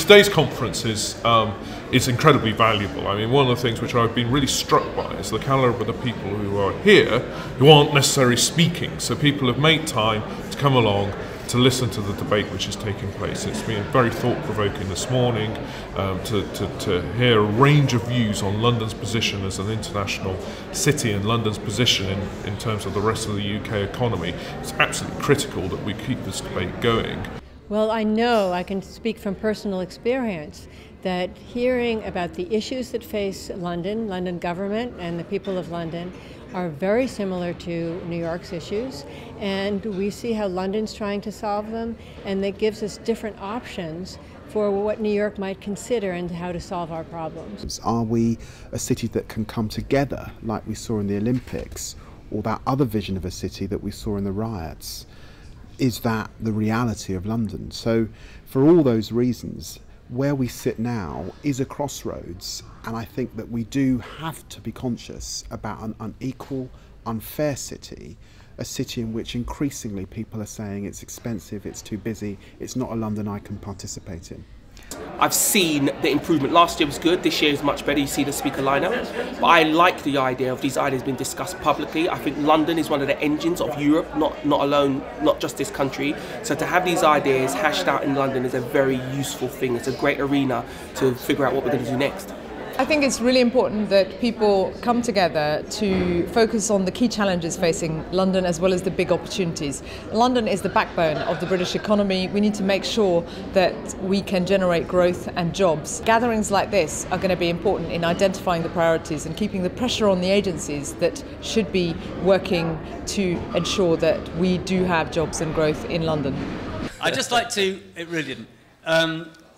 today's conference is incredibly valuable. I mean, one of the things which I've been really struck by is the calibre of the people who are here who aren't necessarily speaking. So people have made time to come along to listen to the debate which is taking place. It's been very thought-provoking this morning to hear a range of views on London's position as an international city and London's position in terms of the rest of the UK economy. It's absolutely critical that we keep this debate going. Well, I know, I can speak from personal experience, that hearing about the issues that face London government and the people of London are very similar to New York's issues, and we see how London's trying to solve them, and that gives us different options for what New York might consider and how to solve our problems. Are we a city that can come together like we saw in the Olympics, or that other vision of a city that we saw in the riots? Is that the reality of London? So for all those reasons, where we sit now is a crossroads, and I think that we do have to be conscious about an unequal, unfair city, a city in which increasingly people are saying it's expensive, it's too busy, it's not a London I can participate in. I've seen the improvement. Last year was good, this year is much better. You see the speaker lineup. But I like the idea of these ideas being discussed publicly. I think London is one of the engines of Europe, not just this country. So to have these ideas hashed out in London is a very useful thing. It's a great arena to figure out what we're going to do next. I think it's really important that people come together to focus on the key challenges facing London as well as the big opportunities. London is the backbone of the British economy. We need to make sure that we can generate growth and jobs. Gatherings like this are going to be important in identifying the priorities and keeping the pressure on the agencies that should be working to ensure that we do have jobs and growth in London. I'd just like to, it really didn't,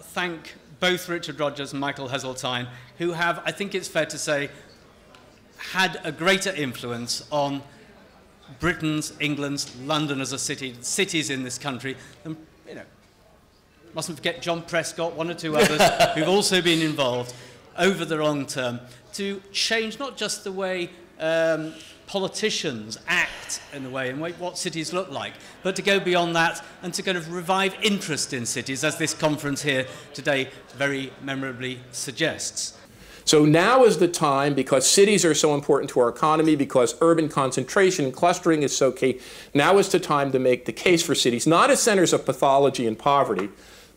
thank both Richard Rogers and Michael Heseltine, who have, I think it's fair to say, had a greater influence on Britain's, England's, London as a city, cities in this country. And, you know, mustn't forget John Prescott, one or two others who've also been involved over the long term to change not just the way politicians act in a way and what cities look like, but to go beyond that and to kind of revive interest in cities, as this conference here today very memorably suggests. So now is the time, because cities are so important to our economy, because urban concentration and clustering is so key, now is the time to make the case for cities, not as centers of pathology and poverty,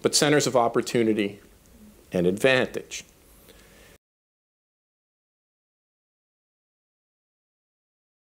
but centers of opportunity and advantage.